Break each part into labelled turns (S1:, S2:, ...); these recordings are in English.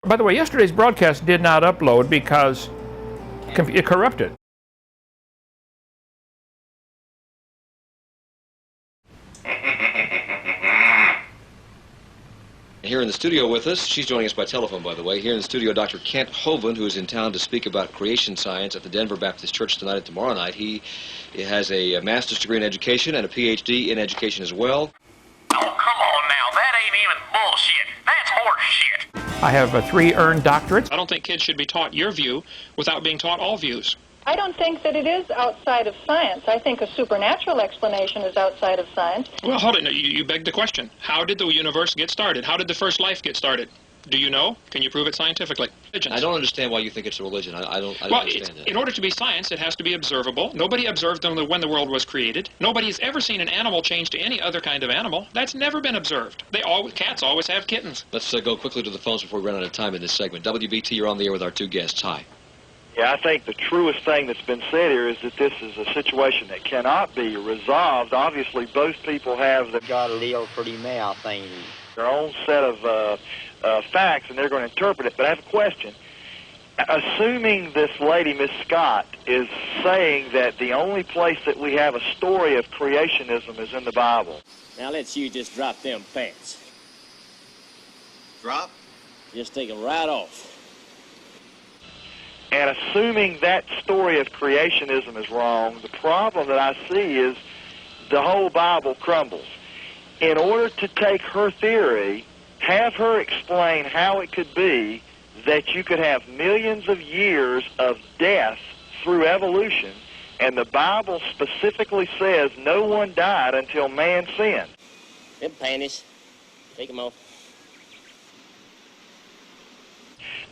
S1: By the way, yesterday's broadcast did not upload because it corrupted.
S2: Here in the studio with us, she's joining us by telephone, by the way. Here in the studio, Dr. Kent Hovind, who is in town to speak about creation science at the Denver Baptist Church tonight and tomorrow night. He has a master's degree in education and a PhD in education as well.
S3: Oh, come on now. That ain't even bullshit. That's horse shit.
S1: I have 3 earned doctorates.
S4: I don't think kids should be taught your view without being taught all views.
S5: I don't think that it is outside of science. I think a supernatural explanation is outside of science.
S4: Well, hold it. You beg the question. How did the universe get started? How did the first life get started? Do you know? Can you prove it scientifically? Religions.
S2: I don't understand why you think it's a religion. I don't understand that.
S4: In order to be science, it has to be observable. Nobody observed them when the world was created. Nobody's ever seen an animal change to any other kind of animal. That's never been observed. Cats always have kittens.
S2: Let's go quickly to the phones before we run out of time in this segment. WBT, you're on the air with our 2 guests. Hi.
S6: Yeah, I think the truest thing that's been said here is that this is a situation that cannot be resolved. Obviously, both people have
S7: got a little pretty mouth, ain't he?
S6: their own set of facts, and they're going to interpret it. But I have a question. Assuming this lady, Miss Scott, is saying that the only place that we have a story of creationism is in the Bible.
S7: Now let's you just drop them pants.
S2: Drop?
S7: Just take them right off.
S6: And assuming that story of creationism is wrong, the problem that I see is the whole Bible crumbles. In order to take her theory, have her explain how it could be that you could have millions of years of death through evolution, and the Bible specifically says no one died until man sinned.
S7: Them panties, take them off.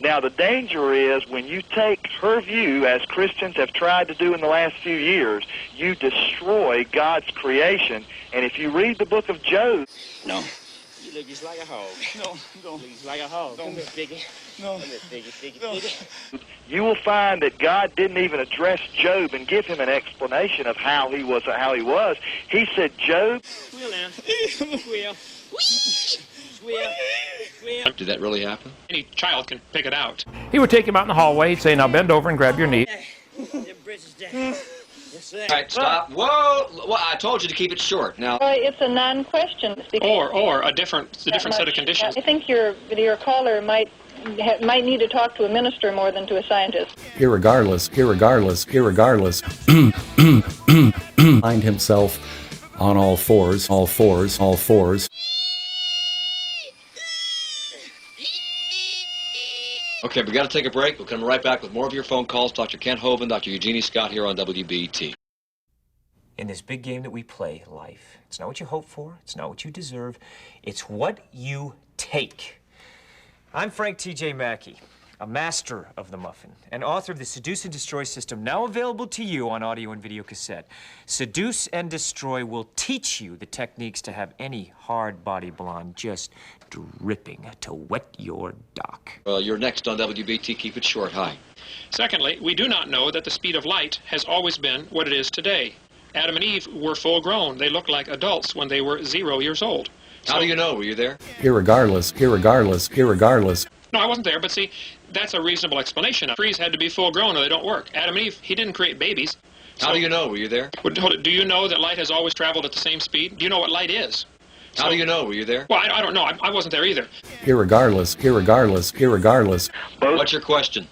S6: Now, the danger is when you take her view, as Christians have tried to do in the last few years, you destroy God's creation. And if you read the book of Job...
S7: No. You look just like a hog.
S8: No, no.
S7: You look just like a hog.
S8: No.
S7: Come here, Piggy.
S8: No.
S7: Come here, Piggy.
S8: No.
S6: You will find that God didn't even address Job and give him an explanation of how he was. He said, Job...
S7: Squeal now. Squeal. Squeal. Squeal.
S2: Did that really happen?
S4: Any child can pick it out.
S1: He would take him out in the hallway. He'd say, now bend over and grab your knee.
S7: Them britches down. Yes, sir.
S2: All right, stop. Whoa! Well, I told you to keep it short. Now,
S5: It's a non-question.
S4: Or a different set of conditions.
S5: I think your caller might need to talk to a minister more than to a scientist.
S9: Irregardless, find himself on all fours.
S2: okay, we got to take a break. We'll come right back with more of your phone calls. Dr. Kent Hovind, Dr. Eugenie Scott here on WBT.
S10: In this big game that we play, life, it's not what you hope for, it's not what you deserve, it's what you take. I'm Frank T.J. Mackey, a master of the muffin, and author of the Seduce and Destroy system, now available to you on audio and video cassette. Seduce and Destroy will teach you the techniques to have any hard-body blonde just dripping to wet your dock.
S2: Well, you're next on WBT. Keep it short. Hi.
S4: Secondly, we do not know that the speed of light has always been what it is today. Adam and Eve were full grown. They looked like adults when they were 0 years old.
S2: How do you know? Were you there?
S9: Irregardless.
S4: No, I wasn't there, but see, that's a reasonable explanation. Trees had to be full grown or they don't work. Adam and Eve, he didn't create babies.
S2: How do you know? Were you there?
S4: Do you know that light has always traveled at the same speed? Do you know what light is?
S2: How do you know? Were you there?
S4: Well, I don't know. I wasn't there either.
S9: Irregardless.
S2: What's your question?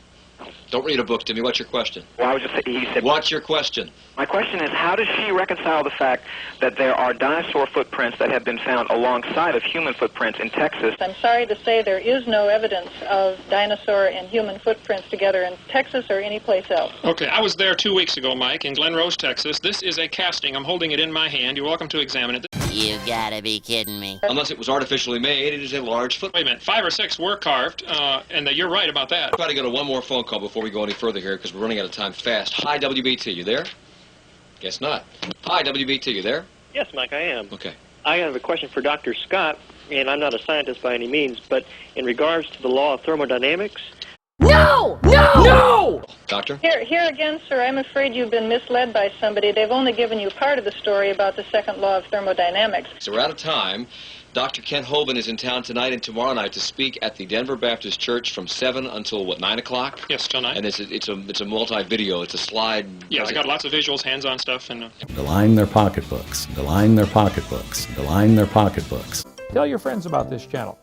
S2: Don't read a book to me. What's your question?
S11: Well, I was just saying, he said...
S2: What's your question?
S11: My question is, how does she reconcile the fact that there are dinosaur footprints that have been found alongside of human footprints in Texas?
S5: I'm sorry to say there is no evidence of dinosaur and human footprints together in Texas or any place else.
S4: Okay, I was there 2 weeks ago, Mike, in Glen Rose, Texas. This is a casting. I'm holding it in my hand. You're welcome to examine it.
S12: You gotta be kidding me.
S2: Unless it was artificially made, it is a large foot.
S4: Wait a minute. 5 or 6 were carved, and you're right about that.
S2: I'll try to go to one more phone call before we go any further here, because we're running out of time fast. Hi, WBT. You there? Guess not. Hi, WBT. You there?
S13: Yes, Mike, I am.
S2: Okay.
S13: I have a question for Dr. Scott, and I'm not a scientist by any means, but in regards to the law of thermodynamics...
S5: No! No!
S2: No! Doctor?
S5: Here again, sir, I'm afraid you've been misled by somebody. They've only given you part of the story about the second law of thermodynamics.
S2: So we're out of time. Dr. Kent Hovind is in town tonight and tomorrow night to speak at the Denver Baptist Church from 7 until, what, 9 o'clock?
S4: Yes, till 9.
S2: And it's a multi-video. It's a slide.
S4: Yeah, I got lots of visuals, hands-on stuff, and...
S9: To line their pocketbooks, to line their pocketbooks, to line their pocketbooks.
S1: Tell your friends about this channel.